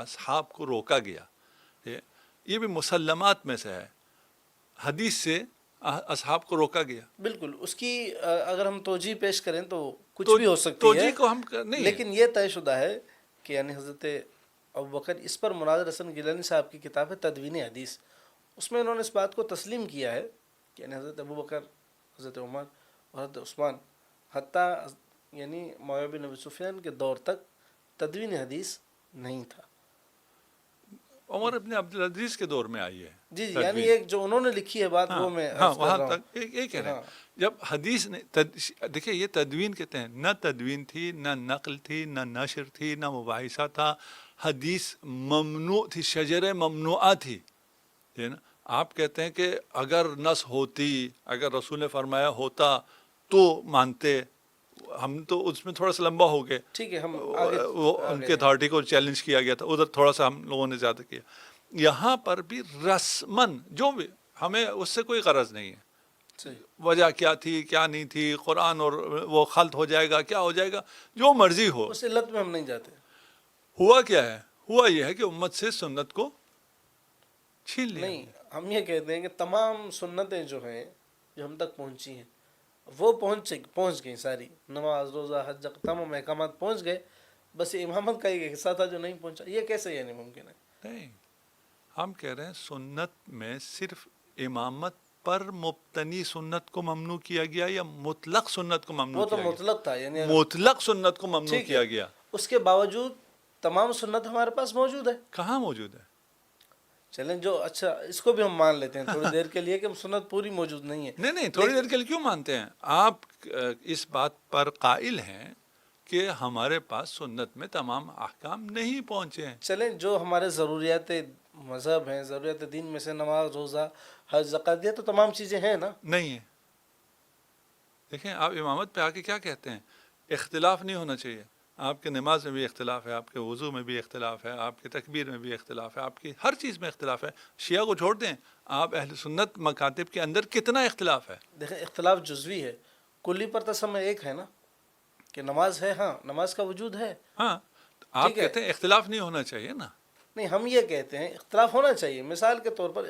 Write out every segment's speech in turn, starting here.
اصحاب کو روکا گیا، یہ بھی مسلمات میں سے ہے، حدیث سے اصحاب کو روکا گیا. بالکل. اس کی اگر ہم توجیہ پیش کریں تو کچھ تو بھی ہو سکتی ہے، توجیہ کو ہم نہیں، لیکن یہ طے شدہ ہے کہ یعنی حضرت ابوبکر، اس پر مناظر حسن گیلانی صاحب کی کتاب ہے تدوین حدیث، اس میں انہوں نے اس بات کو تسلیم کیا ہے کہ یعنی حضرت ابوبکر، حضرت عمر اور حضرت عثمان، حتیٰ یعنی معاویہ بن ابی سفیان کے دور تک تدوین حدیث نہیں تھا. عمر ابن عبدالعزیز کے دور میں آئی ہے. جی جی، یعنی ایک جو انہوں نے لکھی ہے بات وہ میں ہاں عرض کر وہاں رہا ہوں. تک یہ کہہ رہے ہیں جب حدیث نے دیکھیں یہ تدوین کہتے ہیں، نہ تدوین تھی، نہ نقل تھی، نہ نشر تھی، نہ مباحثہ تھا، حدیث ممنوع تھی، شجر ممنوعہ تھی. نا آپ کہتے ہیں کہ اگر نص ہوتی، اگر رسول نے فرمایا ہوتا تو مانتے، ہم تو اس میں تھوڑا سا لمبا ہو گئے. ٹھیک ہے، ہم وہ ان کے اتھارٹی کو چیلنج کیا گیا تھا، ادھر تھوڑا سا ہم لوگوں نے زیادہ کیا. یہاں پر بھی رسمن جو بھی ہمیں اس سے کوئی غرض نہیں ہے، وجہ کیا تھی کیا نہیں تھی، قرآن اور وہ خلط ہو جائے گا کیا ہو جائے گا، جو مرضی ہو. اس علت میں ہم نہیں جاتے. ہوا کیا ہے؟ ہوا یہ ہے کہ امت سے سنت کو چھین لیا. نہیں، ہم یہ کہتے ہیں کہ تمام سنتیں جو ہیں جو ہم تک پہنچی ہیں وہ پہنچ گئی ساری، نماز، روزہ، حج، تمام احکامات پہنچ گئے، بس امامت کا ایک حصہ تھا جو نہیں پہنچا. یہ کیسے یعنی ممکن ہے؟ نہیں، ہم کہہ رہے ہیں سنت میں صرف امامت پر مبتنی سنت کو ممنوع کیا گیا یا مطلق سنت کو ممنوع وہ تو کیا گیا؟ مطلق تھا، یعنی مطلق سنت کو ممنوع ٹھیک کیا ہے، گیا. اس کے باوجود تمام سنت ہمارے پاس موجود ہے. کہاں موجود ہے؟ چلیں جو اچھا اس کو بھی ہم مان لیتے ہیں تھوڑی دیر کے لیے کہ سنت پوری موجود نہیں ہے. نہیں تھوڑی دیر کے لیے کیوں مانتے ہیں آپ؟ اس بات پر قائل ہیں کہ ہمارے پاس سنت میں تمام احکام نہیں پہنچے ہیں. چلیں جو ہمارے ضروریات مذہب ہیں، ضروریات دین میں سے نماز، روزہ، حج، زکوٰۃ، یہ تو تمام چیزیں ہیں نا. نہیں ہیں. دیکھیں آپ امامت پہ آ کے کیا کہتے ہیں؟ اختلاف نہیں ہونا چاہیے. آپ کے نماز میں بھی اختلاف ہے، آپ کے وضو میں بھی اختلاف ہے، آپ کے تکبیر میں بھی اختلاف ہے، آپ کی ہر چیز میں اختلاف ہے. شیعہ کو چھوڑ دیں، آپ اہل سنت مکاتب کے اندر کتنا اختلاف ہے. دیکھیں اختلاف جزوی ہے، کلی پر تسمہ ایک ہے نا کہ نماز ہے، ہاں نماز کا وجود ہے. ہاں آپ کہتے ہیں اختلاف نہیں ہونا چاہیے نا. نہیں، ہم یہ کہتے ہیں اختلاف ہونا چاہیے. مثال کے طور پر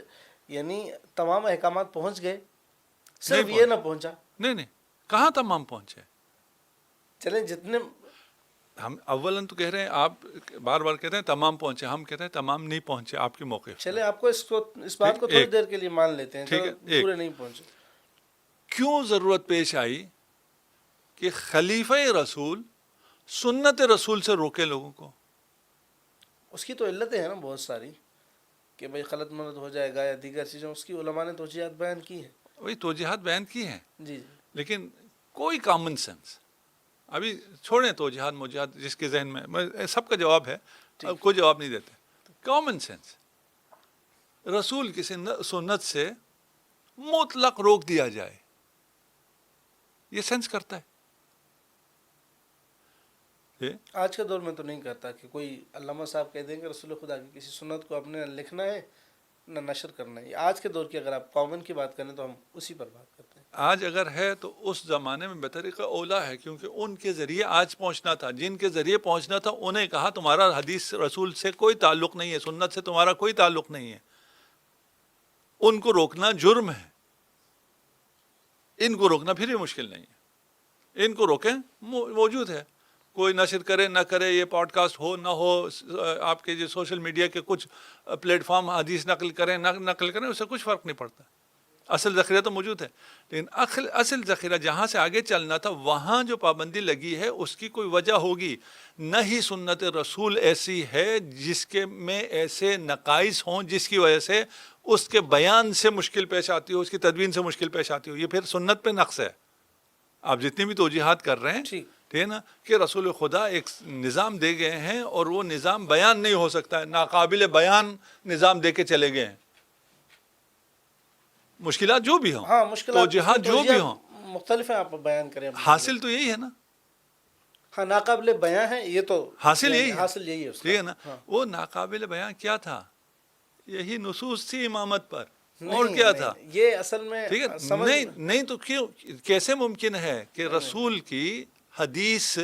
یعنی تمام احکامات پہنچ گئے، صرف یہ نہ پہنچا. نہیں کہاں تمام پہنچے؟ چلیں جتنے ہم اولاً تو کہہ رہے ہیں، آپ بار بار کہتے ہیں تمام پہنچے، ہم کہتے ہیں تمام نہیں پہنچے آپ کی موقف. چلیں آپ کو اس بات کو تھوڑی دیر کے لیے مان لیتے ہیں، ٹھیک ہے، پورے نہیں پہنچے. کیوں ضرورت پیش آئی کہ خلیفہ رسول سنت رسول سے روکے لوگوں کو؟ اس کی تو علتیں ہیں نا بہت ساری کہ بھئی خلط ملط ہو جائے گا یا دیگر چیزیں، اس کی علماء نے توجیہات بیان کی ہیں. وہی توجیہات بیان کی ہیں. جی لیکن کوئی کامن سینس، ابھی چھوڑیں توجیہات موجیہات جس کے ذہن میں سب کا جواب ہے، اب کوئی جواب نہیں دیتے. کامن سینس، رسول کی سنت سے مطلق روک دیا جائے، یہ سینس کرتا ہے؟ آج کے دور میں تو نہیں کرتا کہ کوئی علامہ صاحب کہہ دیں کہ رسول خدا کی کسی سنت کو اپنے نہ لکھنا ہے نہ نشر کرنا ہے. آج کے دور کی اگر آپ کامن کی بات کریں تو ہم اسی پر بات کرتے ہیں. آج اگر ہے تو اس زمانے میں بطریقہ اولا ہے، کیونکہ ان کے ذریعے آج پہنچنا تھا. جن کے ذریعے پہنچنا تھا انہیں کہا تمہارا حدیث رسول سے کوئی تعلق نہیں ہے، سنت سے تمہارا کوئی تعلق نہیں ہے. ان کو روکنا جرم ہے، ان کو روکنا پھر بھی مشکل نہیں ہے. ان کو روکیں، موجود ہے، کوئی نشر کرے نہ کرے، یہ پوڈ کاسٹ ہو نہ ہو، آپ کے جو سوشل میڈیا کے کچھ پلیٹ فارم حدیث نقل کریں نہ نقل کریں، اس سے کچھ فرق نہیں پڑتا. اصل ذخیرہ تو موجود ہے. لیکن اصل ذخیرہ جہاں سے آگے چلنا تھا وہاں جو پابندی لگی ہے اس کی کوئی وجہ ہوگی. نہ ہی سنت رسول ایسی ہے جس کے میں ایسے نقائص ہوں جس کی وجہ سے اس کے بیان سے مشکل پیش آتی ہو، اس کی تدوین سے مشکل پیش آتی ہو. یہ پھر سنت پہ نقص ہے. آپ جتنی بھی توجیحات کر رہے ہیں، ٹھیک ہے نا، کہ رسول خدا ایک نظام دے گئے ہیں اور وہ نظام بیان نہیں ہو سکتا ہے، ناقابل بیان نظام دے کے چلے گئے ہیں. مشکلات جو بھی ہوں، ہاں مشکلات توجیحات جو بھی ہوں، مختلف ہیں، آپ بیان کریں. حاصل تو یہی ہے نا. ہاں ناقابل بیان ہے، یہ تو حاصل یہی ہے، ٹھیک ہے نا. وہ ناقابل بیان کیا تھا؟ یہی نصوص تھی امامت پر، اور کیا تھا؟ یہ اصل میں ٹھیک ہے. نہیں تو کیوں، کیسے ممکن ہے کہ رسول کی حدیث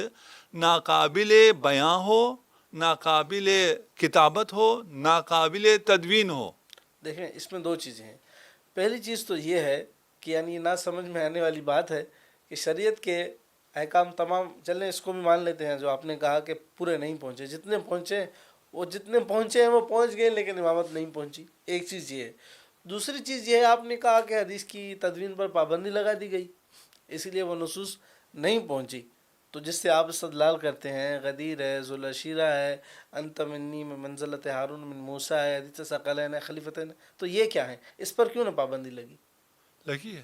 ناقابل بیان ہو، ناقابل کتابت ہو، ناقابل تدوین ہو. دیکھیں اس میں دو چیزیں ہیں. پہلی چیز تو یہ ہے کہ یعنی یہ نہ سمجھ میں آنے والی بات ہے کہ شریعت کے احکام تمام، چلیں اس کو بھی مان لیتے ہیں جو آپ نے کہا کہ پورے نہیں پہنچے، جتنے پہنچے وہ جتنے پہنچے ہیں وہ پہنچ گئے لیکن امامت نہیں پہنچی. ایک چیز یہ ہے. دوسری چیز یہ ہے آپ نے کہا کہ حدیث کی تدوین پر پابندی لگا دی گئی اسی لیے وہ نصوص نہیں پہنچی. تو جس سے آپ استدلال کرتے ہیں غدیر ہے، ذوالعشیرہ ہے، انت منی میں منزلت ہارون من موسیٰ ہے، حدیث ثقلین ہے، خلیفتین ہے، تو یہ کیا ہے؟ اس پر کیوں نہ پابندی لگی؟ لگی ہے.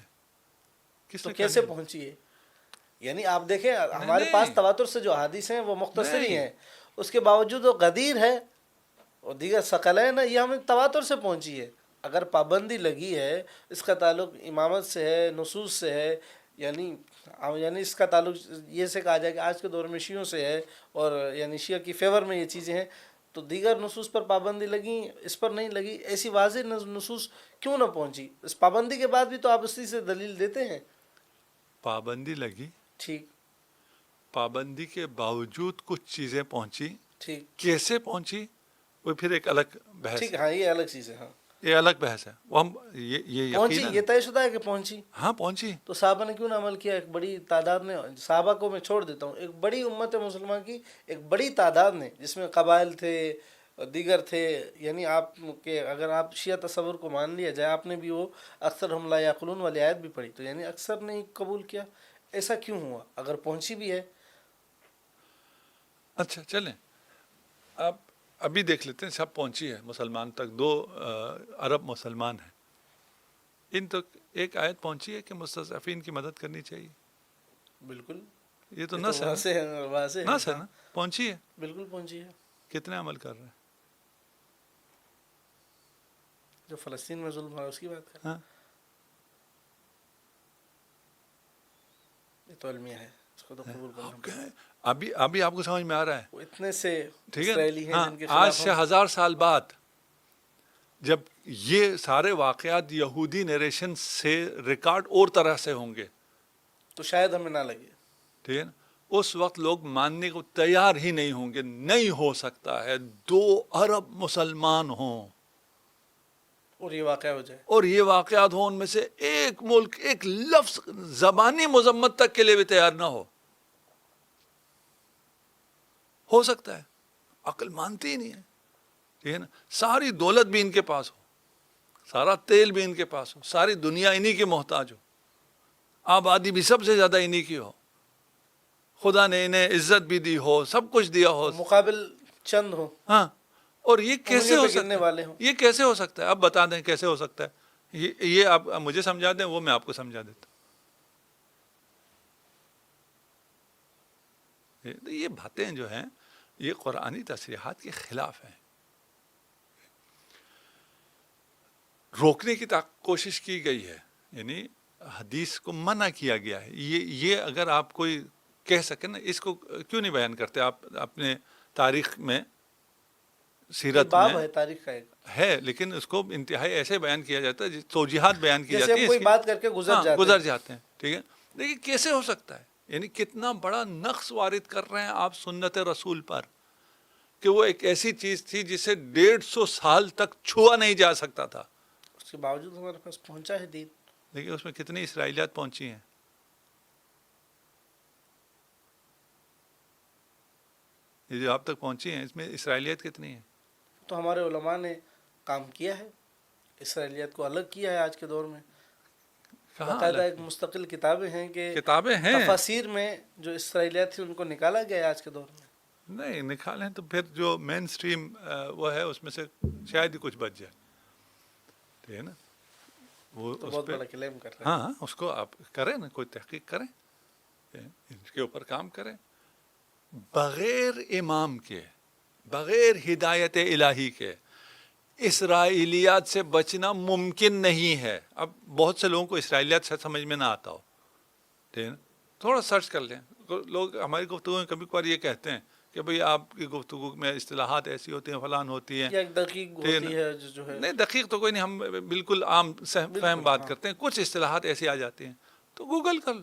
کس تو نے کیسے کہا؟ پہنچی ہے؟ یعنی آپ دیکھیں ہمارے نہیں، پاس تواتر سے جو حدیث ہیں وہ مختصر ہی نہیں. ہیں، اس کے باوجود وہ غدیر ہے اور دیگر ثقلین ہے، یہ ہمیں تواتر سے پہنچی ہے. اگر پابندی لگی ہے، اس کا تعلق امامت سے ہے، نصوص سے ہے، یعنی اس کا تعلق یہ سے کہا جائے کہ آج کے دور میں شیعوں سے ہے اور یعنی شیعہ کی فیور میں یہ چیزیں ہیں، تو دیگر نصوص پر پابندی لگی، اس پر نہیں لگی. ایسی واضح نصوص کیوں نہ پہنچی؟ اس پابندی کے بعد بھی تو آپ اسی سے دلیل دیتے ہیں. پابندی لگی، ٹھیک پابندی کے باوجود کچھ چیزیں پہنچی. ٹھیک کیسے پہنچی وہ پھر ایک الگ بحث ٹھیک، ہے. ہاں یہ الگ چیز ہے. ہاں یہ الگ بحث ہے. وہ ہم یہ پہنچی، یقیناً یہ طے شدہ ہے کہ پہنچی. ہاں پہنچی. تو صحابہ نے کیوں نہ عمل کیا؟ ایک بڑی تعداد نے، صحابہ کو میں چھوڑ دیتا ہوں، ایک بڑی امت مسلمہ کی ایک بڑی تعداد نے، جس میں قبائل تھے، دیگر تھے، یعنی آپ کے اگر آپ شیعہ تصور کو مان لیا جائے، آپ نے بھی وہ اکثر ہم لا یعقلون والی آیت بھی پڑھی، تو یعنی اکثر نے قبول کیا. ایسا کیوں ہوا اگر پہنچی بھی ہے؟ اچھا چلیں آپ ابھی دیکھ لیتے ہیں. سب پہنچی ہے مسلمان تک. 2 ارب مسلمان ہیں، ان تک ایک آیت پہنچی ہے کہ مستضعفین کی مدد کرنی چاہیے. بالکل، یہ تو یہ نس تو ہے نا. واضح ہے، واضح ہے. نس ہے ہاں نا، پہنچی ہے. بالکل پہنچی ہے. کتنے عمل کر رہے ہیں؟ جو فلسطین میں ظلم ہوا اس کی بات کریں، ہاں یہ تو المیہ ہے، اس کو تو قبول کرنا آپ پڑے گا. کہیں ابھی آپ کو سمجھ میں آ رہا ہے؟ وہ اتنے سے ٹھیک ہے. اسرائیلی ہیں ہاں جن کے آج خلاف سے 1000 سال بعد جب یہ سارے واقعات یہودی نیریشن سے ریکارڈ اور طرح سے ہوں گے، تو شاید ہمیں نہ لگے. ٹھیک ہے نا، اس وقت لوگ ماننے کو تیار ہی نہیں ہوں گے. نہیں ہو سکتا ہے 2 ارب مسلمان ہوں اور یہ واقعہ ہو جائے. اور یہ واقعات ہوں، ان میں سے ایک ملک ایک لفظ زبانی مذمت تک کے لیے بھی تیار نہ ہو سکتا ہے. عقل مانتی ہی نہیں ہے. ٹھیک ہے نا. ساری دولت بھی ان کے پاس ہو، سارا تیل بھی ان کے پاس ہو، ساری دنیا انہی کے محتاج ہو، آبادی بھی سب سے زیادہ انہی کی ہو، خدا نے انہیں عزت بھی دی ہو، سب کچھ دیا ہو. مقابل چند ہو، ہاں، اور یہ کیسے انگلیوں ہو پہ گرنے سکتا والے ہے؟ ہوں. یہ کیسے ہو سکتا ہے؟ اب بتا دیں کیسے ہو سکتا ہے. یہ آپ مجھے سمجھا دیں، وہ میں آپ کو سمجھا دیتا ہوں. یہ باتیں جو ہیں یہ قرآنی تصریحات کے خلاف ہیں. روکنے کی کوشش کی گئی ہے، یعنی حدیث کو منع کیا گیا ہے. یہ اگر آپ کوئی کہہ سکے نا، اس کو کیوں نہیں بیان کرتے آپ اپنے تاریخ میں، یہ سیرت باب میں ہے تاریخ کا ایک، ہے، لیکن اس کو انتہائی ایسے بیان کیا جاتا ہے، توجیحات بیان کی جیسے جاتی ہم ہیں کوئی اس کی. بات کر کے گزر ہاں جاتے گزر ہیں. جاتے ہیں. ٹھیک ہے. لیکن کیسے ہو سکتا ہے؟ یعنی کتنا بڑا نقص وارد کر رہے ہیں آپ سنت رسول پر، کہ وہ ایک ایسی چیز تھی جسے 150 سال تک چھوا نہیں جا سکتا تھا، اس کے باوجود ہمارے پاس پہنچا ہے دین. لیکن اس میں کتنی اسرائیلیات پہنچی ہیں. یہ جو آپ تک پہنچی ہیں اس میں اسرائیلیت کتنی ہیں؟ تو ہمارے علماء نے کام کیا ہے، اسرائیلیت کو الگ کیا ہے. آج کے دور میں کہاں باقاعدہ الگ ایک مستقل کتابیں ہیں کہ کتابیں ہیں. تفاسیر میں جو اسرائیلیت تھی ان کو نکالا گیا ہے آج کے دور میں. نہیں نکالیں تو پھر جو مین سٹریم وہ ہے اس میں سے شاید ہی کچھ بچ جائے. ٹھیک ہے نا. وہ تو اس بہت پہ بڑا کلیم کر رہے ہیں. ہاں اس کو آپ کریں نا، کوئی تحقیق کریں، اس کے اوپر کام کریں. بغیر امام کے، بغیر ہدایت الہی کے اسرائیلیات سے بچنا ممکن نہیں ہے. اب بہت سے لوگوں کو اسرائیلیات سے سمجھ میں نہ آتا ہو، ٹھیک ہے نا، تھوڑا سرچ کر لیں. لوگ ہماری گفتگو میں کبھی کبھار یہ کہتے ہیں کہ بھئی آپ کی گفتگو میں اصطلاحات ایسی ہوتی ہیں، فلان ہوتی ہیں. یا ایک دقیق ہوتی ہے جو ہے. نہیں دقیق تو کوئی نہیں، ہم بالکل عام فہم بالکل، بات ہاں. کرتے ہیں. کچھ اصطلاحات ایسی آ جاتی ہیں تو گوگل کر لو،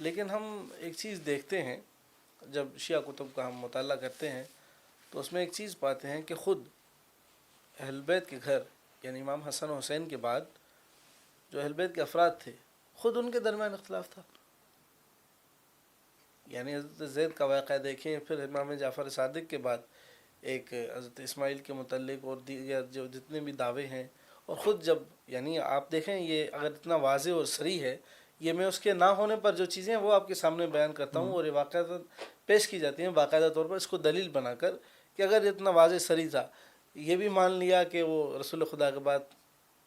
لیکن ہم ایک چیز دیکھتے ہیں جب شیعہ کتب کا ہم مطالعہ کرتے ہیں تو اس میں ایک چیز پاتے ہیں کہ خود اہل بیت کے گھر یعنی امام حسن و حسین کے بعد جو اہل بیت کے افراد تھے خود ان کے درمیان اختلاف تھا. یعنی حضرت زید کا واقعہ دیکھیں, پھر امام جعفر صادق کے بعد ایک حضرت اسماعیل کے متعلق اور دیگر جو جتنے بھی دعوے ہیں, اور خود جب یعنی آپ دیکھیں یہ اگر اتنا واضح اور صریح ہے, یہ میں اس کے نہ ہونے پر جو چیزیں ہیں وہ آپ کے سامنے بیان کرتا ہوں اور یہ واقعات پیش کی جاتی ہیں باقاعدہ طور پر اس کو دلیل بنا کر کہ اگر اتنا واضح صریح تھا, یہ بھی مان لیا کہ وہ رسول خدا کے بعد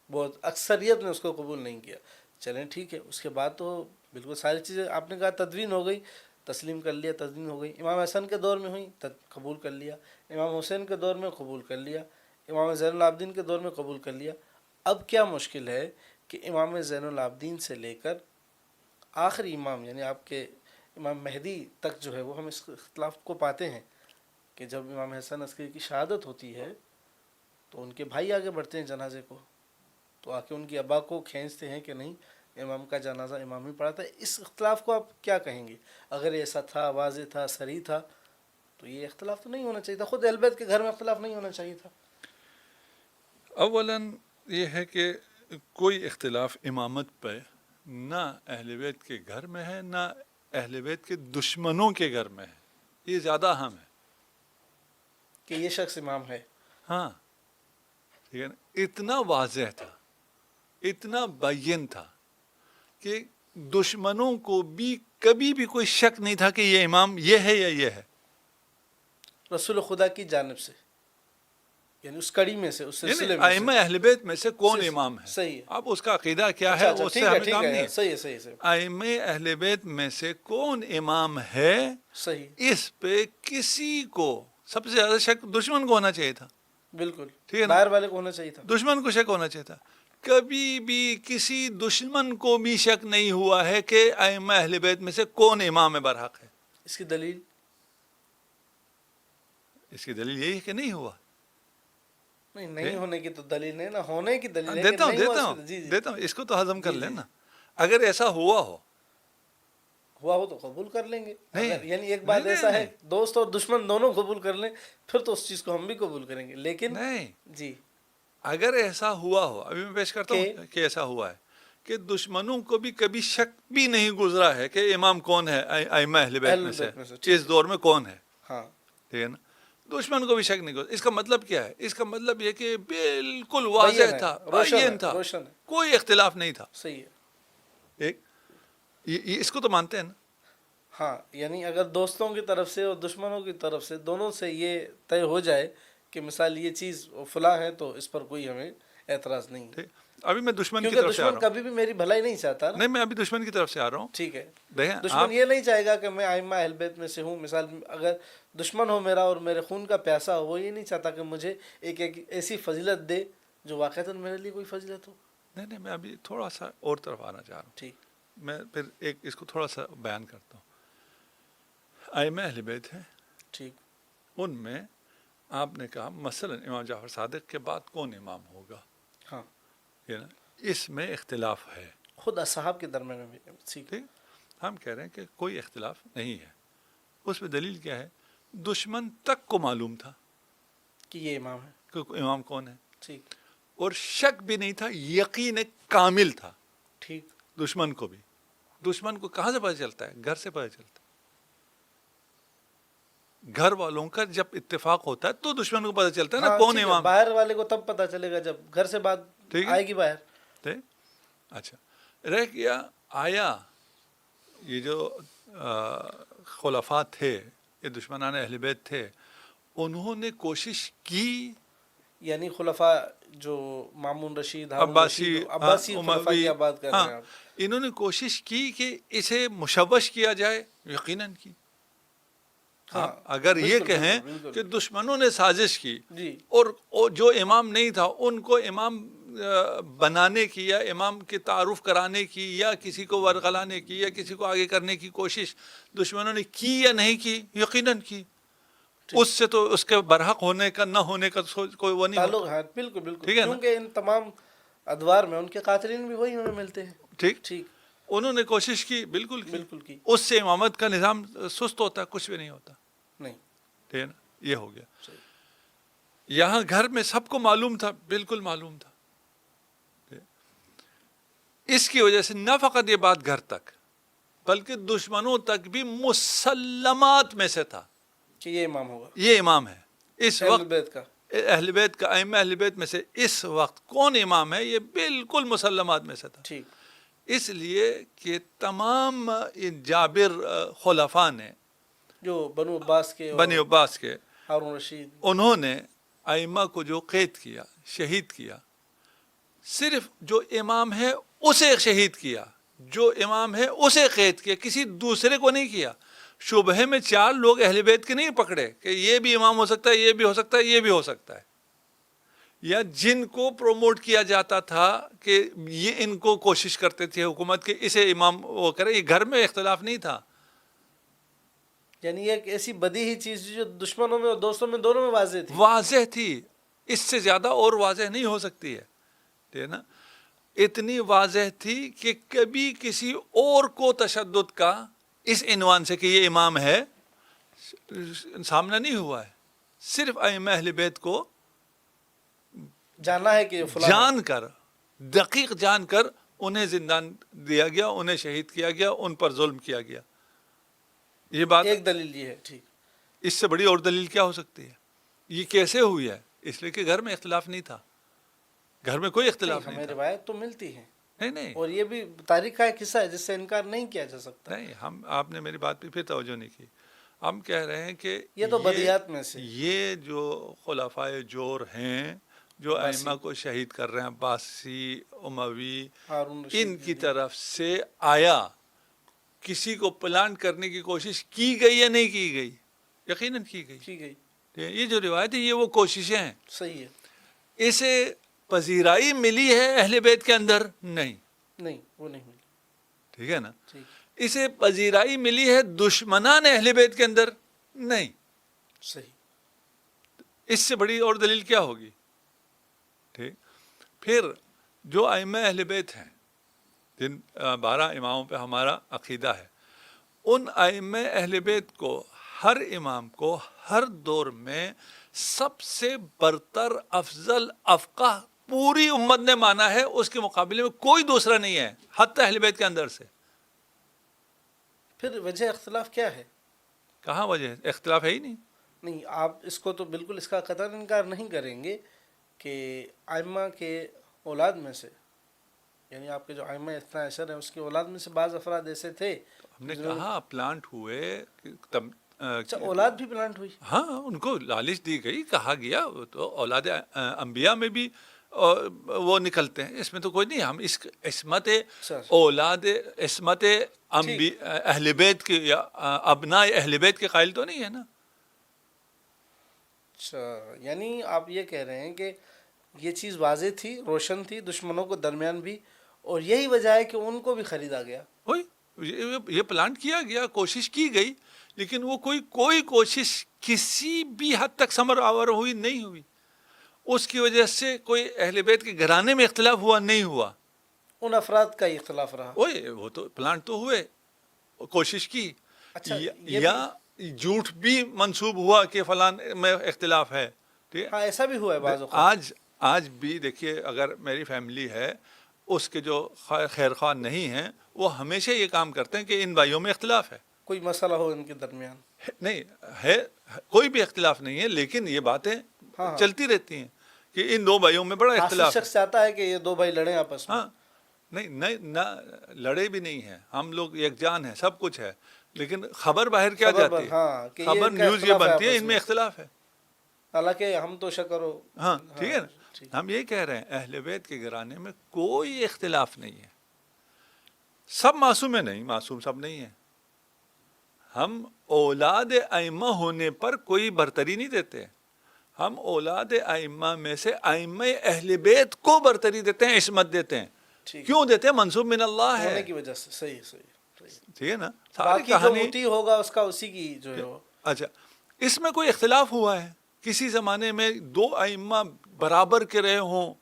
بہت اکثریت نے اس کو قبول نہیں کیا, چلیں ٹھیک ہے, اس کے بعد تو بالکل ساری چیزیں آپ نے کہا تدوین ہو گئی, تسلیم کر لیا, تدوین ہو گئی. امام حسن کے دور میں ہوئی قبول کر لیا, امام حسین کے دور میں قبول کر لیا, امام زین العابدین کے دور میں قبول کر لیا. اب کیا مشکل ہے کہ امام زین العابدین سے لے کر آخری امام یعنی آپ کے امام مہدی تک جو ہے وہ ہم اس اختلاف کو پاتے ہیں کہ جب امام حسن عسکری کی شہادت ہوتی ہے تو ان کے بھائی آگے بڑھتے ہیں جنازے کو, تو آ کے ان کی ابا کو کھینچتے ہیں کہ نہیں امام کا جنازہ امام ہی پڑھا تھا. اس اختلاف کو آپ کیا کہیں گے؟ اگر ایسا تھا, واضح تھا, صریح تھا, تو یہ اختلاف تو نہیں ہونا چاہیے تھا. خود اہل بیت کے گھر میں اختلاف نہیں ہونا چاہیے تھا. اولاً یہ ہے کہ کوئی اختلاف امامت پہ نہ اہل بیت کے گھر میں ہے نہ اہل بیت کے دشمنوں کے گھر میں ہے, یہ زیادہ اہم ہے کہ یہ شخص امام ہے. ہاں ٹھیک ہے نا, اتنا واضح تھا, اتنا بین تھا کہ دشمنوں کو بھی کبھی بھی کوئی شک نہیں تھا کہ یہ امام یہ ہے یا یہ ہے. رسول خدا کی جانب سے یعنی اس کڑی میں سے, اس سلسلے یعنی میں ائمہ اہل بیت میں سے کون صحیح- امام ہے, صحیح ہے. اب اس کا عقیدہ کیا ہے اچھا اس ٹھیک سے ہے, ہمیں ٹھیک کام ہے, نہیں ہے. صحیح ہے, صحیح ہے, ائمہ اہل بیت میں سے کون امام ہے صحیح, اس پہ کسی کو سب سے زیادہ شک دشمن کو ہونا چاہیے تھا. بالکل ٹھیک ہے نا, باہر والے کو ہونا چاہیے تھا. دشمن کو شک ہونا چاہیے تھا. کبھی بھی کسی دشمن کو بھی شک نہیں ہوا ہے کہ ائمہ اہل بیت میں سے کون امام برحق ہے. اس کی دلیل اس کی دلیل یہی ہے کہ نہیں ہوا. نہیں ہونے کی تو دلیل نہیں نا, ہونے کی دلیل ہے کہ دیتا ہوں نہیں ہوا. دیتا اس کی- جی ہوں جی دیتا ہوں, اس کو تو ہضم کر جی، جی. لینا. اگر ایسا ہوا ہو, ہوا ہو تو قبول کر لیں گے. نہیں، اگر یعنی ایک بات نہیں، ایسا نہیں، ہے دوست اور دشمن دونوں قبول کر لیں پھر تو اس چیز کو ہم بھی قبول کریں گے. لیکن نہیں, جی اگر ایسا ہوا ہو, ابھی میں پیش کرتا ہوں کہ ایسا ہوا ہے کہ دشمنوں کو بھی کبھی شک بھی نہیں گزرا ہے کہ امام کون ہے ائمہ اہل بیت میں سے, اس دور میں کون ہے. ہاں ٹھیک ہے نا, دشمن کو بھی شک نہیں گزرا. اس کا مطلب کیا ہے؟ اس کا مطلب یہ کہ بالکل واضح بین ہے، تھا, روشن ہے، بین تھا, روشن ہے. کوئی اختلاف نہیں تھا. صحیح ہے. ایک اس کو تو مانتے ہیں نا. ہاں یعنی اگر دوستوں کی طرف سے اور دشمنوں کی طرف سے دونوں سے یہ طے ہو جائے کہ مثال یہ چیز فلاں ہے تو اس پر کوئی ہمیں اعتراض نہیں ہے. ٹھیک, ابھی میں دشمن کی کیونکہ طرف سے آ دشمن رہا ہوں. کبھی بھی میری بھلائی نہیں چاہتا نا. نہیں, میں ابھی دشمن کی طرف سے آ رہا ہوں. ٹھیک ہے, دیکھیں آپ, دشمن یہ نہیں چاہے گا کہ میں ائمہ اہل بیت میں سے ہوں. مثال اگر دشمن ہو میرا اور میرے خون کا پیاسا ہو, وہ یہ نہیں چاہتا کہ مجھے ایک ایسی فضیلت دے جو واقعتاً میرے لیے کوئی فضیلت ہو. نہیں, میں ابھی تھوڑا سا اور طرف آنا چاہ رہا ہوں. ٹھیک, میں پھر ایک اس کو تھوڑا سا بیان کرتا ہوں. ائمہ اہل بیت ہیں, ٹھیک, ان میں آپ نے کہا مثلا امام جعفر صادق کے بعد کون امام ہوگا, ہاں یہ نا, اس میں اختلاف ہے. خود اصحاب کے درمیان میں بھی. ٹھیک, ٹھیک, ہم کہہ رہے ہیں کہ کوئی اختلاف نہیں ہے. اس پہ دلیل کیا ہے؟ دشمن تک کو معلوم تھا کہ یہ امام ہے. کہ امام کون ہے, ٹھیک, اور شک بھی نہیں تھا, یقین کامل تھا ٹھیک, دشمن کو بھی. دشمن کو کہاں سے پتہ چلتا ہے؟ گھر سے پتہ چلتا ہے. گھر والوں کا جب اتفاق ہوتا ہے تو دشمن کو پتہ چلتا ہے نا ہاں, کون ٹھیک ہے. امام. باہر والے کو تب پتہ چلے گا جب گھر سے بات ٹھیک ہے, آئے گی باہر. ٹھیک, اچھا رہ گیا. آیا یہ جو خلفاء تھے, یہ دشمنان اہل بیت تھے, انہوں نے کوشش کی, یعنی خلفاء جو مامون رشید, ہارون عباسی, رشید, عباسی خلفاء کی آپ بات کر رہے ہیں آپ. انہوں نے کوشش کی کہ اسے مشوش کیا جائے, یقیناً کی. ہاں, اگر یہ بالکل, کہیں بالکل, کہ دشمنوں نے سازش کی جی, اور جو امام نہیں تھا ان کو امام بنانے کی یا امام کے تعارف کرانے کی یا کسی کو ورغلانے کی یا کسی کو آگے کرنے کی کوشش دشمنوں نے کی یا نہیں کی, یقیناً کی. اس سے تو اس کے برحق ہونے کا نہ ہونے کا کوئی وہ نہیں تعلق ہوتا. ہے. بالکل, بالکل, ٹھیک ہے نا, کیونکہ ان تمام ادوار میں ان کے قاتلین بھی وہی ہمیں ملتے ہیں. ٹھیک. ٹھیک, انہوں نے کوشش کی، بالکل بالکل کی، اس سے امامت کا نظام سست ہوتا ہے، کچھ بھی نہیں ہوتا. نہیں ٹھیک ہے نا، یہ ہو گیا. صحیح. یہاں گھر میں سب کو معلوم تھا، بالکل معلوم تھا. اس کی وجہ سے نہ فقط یہ بات گھر تک بلکہ دشمنوں تک بھی مسلمات میں سے تھا کہ یہ امام ہوگا یہ امام ہے. اس اہل وقت بیت کا. اہل بیت کا ائمہ اہل بیت میں سے اس وقت کون امام ہے، یہ بالکل مسلمات میں سے تھا. ٹھیک. اس لیے کہ تمام ان جابر خلفاء نے، جو بنو عباس کے اور بنی عباس کے، ہارون رشید، انہوں نے ائمہ کو جو قید کیا، شہید کیا، صرف جو امام ہے اسے شہید کیا، جو امام ہے اسے قید کیا، کسی دوسرے کو نہیں کیا. شبہے میں 4 لوگ اہل بیت کے نہیں پکڑے کہ یہ بھی امام ہو سکتا ہے، یہ بھی ہو سکتا ہے، یہ بھی ہو سکتا ہے. یا جن کو پروموٹ کیا جاتا تھا کہ یہ ان کو کوشش کرتے تھے حکومت کے اسے امام وہ کرے، یہ گھر میں اختلاف نہیں تھا. یعنی ایک ایسی بدی ہی چیز جو دشمنوں میں اور دوستوں میں دونوں میں واضح تھی. واضح تھی، اس سے زیادہ اور واضح نہیں ہو سکتی ہے. ٹھیک ہے نا، اتنی واضح تھی کہ کبھی کسی اور کو تشدد کا اس عنوان سے کہ یہ امام ہے سامنا نہیں ہوا ہے. صرف ائمہ اہل بیت کو جانا ہے کہ یہ فلاں ہے. جان کر، دقیق جان کر انہیں زندان دیا گیا، انہیں شہید کیا گیا، ان پر ظلم کیا گیا. یہ بات ایک دلیل یہ ہے. ٹھیک. اس سے بڑی اور دلیل کیا ہو سکتی ہے؟ یہ کیسے ہوئی ہے؟ اس لیے کہ گھر میں اختلاف نہیں تھا، گھر میں کوئی اختلاف ہمیں نہیں تھا. روایت تو ملتی ہے نہیں اور یہ بھی تاریخ کا ایک حصہ ہے جس سے انکار نہیں کیا جا سکتا. نہیں، آپ نے میری بات پہ پھر توجہ نہیں کی. ہم کہہ رہے ہیں کہ یہ تو بدیہات میں سے. یہ جو خلفائے جور ہیں جو ائمہ کو شہید کر رہے ہیں، عباسی، اموی، ہارون رشید ان کی طرف سے آیا. کسی کو پلان کرنے کی کوشش کی گئی یا نہیں کی گئی؟ یقیناً کی گئی. کی گئی. یہ جو روایت ہے یہ وہ کوششیں ہیں. صحیح ہے. اسے پذیرائی ملی ہے اہل بیت کے اندر؟ نہیں. نہیں، وہ نہیں ملی. ٹھیک ہے نا. ٹھیک. اسے پذیرائی ملی ہے دشمنان اہل بیت کے اندر؟ نہیں. صحیح. اس سے بڑی اور دلیل کیا ہوگی؟ ٹھیک. پھر جو ائمہ اہل بیت ہیں، جن 12 اماموں پہ ہمارا عقیدہ ہے، ان ائمہ اہل بیت کو، ہر امام کو ہر دور میں سب سے برتر، افضل، افقہ پوری امت نے مانا ہے. اس کے مقابلے میں کوئی دوسرا نہیں ہے حتی اہل بیت کے اندر سے. پھر وجہ اختلاف کیا ہے؟ کہاں وجہ ہے؟ اختلاف ہے ہی نہیں. نہیں، آپ اس کو تو بالکل اس کا قطعاً انکار نہیں کریں گے کہ ائمہ کے اولاد میں سے، یعنی آپ کے جو ائمہ اثنا عشر ہیں اس کی اولاد میں سے بعض افراد ایسے تھے. ہم نے کہا پلانٹ ہوئے. اچھا، اولاد بھی پلانٹ ہوئی؟ ہاں، ان کو لالچ دی گئی، کہا گیا وہ تو اولاد انبیاء میں بھی وہ نکلتے ہیں، اس میں تو کوئی نہیں. ہم اس عصمت اولاد، عصمت اہل بیت کے یا ابناء اہل بیت کے قائل تو نہیں ہے نا. اچھا، یعنی آپ یہ کہہ رہے ہیں کہ یہ چیز واضح تھی، روشن تھی دشمنوں کو درمیان بھی، اور یہی وجہ ہے کہ ان کو بھی خریدا گیا. یہ پلانٹ کیا گیا، کوشش کی گئی، لیکن وہ کوئی کوشش کسی بھی حد تک ثمر آور ہوئی نہیں ہوئی. اس کی وجہ سے کوئی اہل بیت کے گھرانے میں اختلاف ہوا نہیں ہوا. ان افراد کا ہی اختلاف رہا. وہ تو پلانٹ تو ہوئے، کوشش کی. اچھا، یا جھوٹ بھی منسوب ہوا کہ فلان میں اختلاف ہے. ہاں، ایسا بھی ہوا ہے بعض اوقات. آج بھی دیکھیے، اگر میری فیملی ہے، اس کے جو خیر خواہ نہیں ہیں، وہ ہمیشہ یہ کام کرتے ہیں کہ ان بھائیوں میں اختلاف ہے. کوئی مسئلہ ہو ان کے درمیان نہیں ہے، کوئی بھی اختلاف نہیں ہے، لیکن یہ باتیں چلتی رہتی ہیں کہ ان 2 بھائیوں میں بڑا اختلاف ہے. شخص چاہتا ہے کہ یہ 2 بھائی لڑیں آپس میں. ہاں، نہیں، نہ لڑے بھی نہیں ہیں، ہم لوگ یکجان ہیں، سب کچھ ہے، لیکن خبر باہر کیا جاتی ہے؟ خبر نیوز یہ بنتی ہے ان میں اختلاف ہے. حالانکہ ہم تو شکر ہو. ہاں، ٹھیک ہے نا. ہم یہ کہہ رہے ہیں اہل بیت کے گھرانے میں کوئی اختلاف نہیں ہے. سب معصوم نہیں، معصوم سب نہیں ہے. ہم اولاد ائمہ ہونے پر کوئی برتری نہیں دیتے. ہم اولاد ائمہ میں سے ائمہ اہل بیت کو برتری دیتے ہیں، عصمت دیتے ہیں. کیوں دیتے ہیں؟ منسوب من اللہ ہے ہونے کی وجہ سے. صحیح. ٹھیک ہے نا. باقی جو متی ہوگا اس کا اسی کی جو ہے. اچھا، اس میں کوئی اختلاف ہوا ہے؟ کسی زمانے میں 2 ائمہ برابر کے رہے ہوں،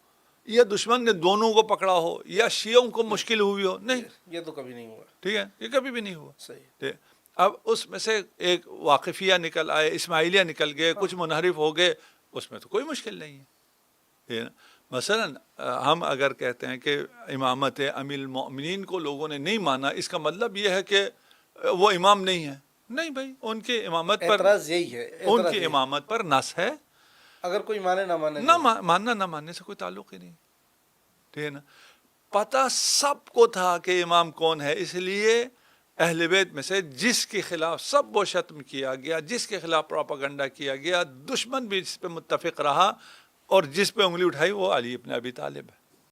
یا دشمن نے دونوں کو پکڑا ہو یا شیعوں کو مشکل ہوئی ہو، نہیں، یہ تو کبھی نہیں ہوا. ٹھیک ہے، یہ کبھی بھی نہیں ہوا. صحیح. ٹھیک. اب اس میں سے ایک واقفیہ نکل آئے، اسماعیلیہ نکل گئے، کچھ منحرف ہو گئے، اس میں تو کوئی مشکل نہیں ہے. ٹھیک ہے نا؟ مثلاً ہم اگر کہتے ہیں کہ امامت امیر المؤمنین کو لوگوں نے نہیں مانا، اس کا مطلب یہ ہے کہ وہ امام نہیں ہے. نہیں بھائی، ان کی امامت پر، اعتراض یہی ہے. ان کی امامت پر نص ہے. اگر کوئی مانے نہ مانے نہ ماننا نہ ماننے سے کوئی تعلق ہی نہیں. ٹھیک ہے نا؟ پتہ سب کو تھا کہ امام کون ہے، اس لیے اہل بیت میں سے جس کے خلاف سب و شتم کیا گیا، جس کے خلاف پروپیگنڈا کیا گیا، دشمن بھی اس پہ متفق رہا، اور جس پہ انگلی اٹھائی وہ علی ابن ابی طالب ہے.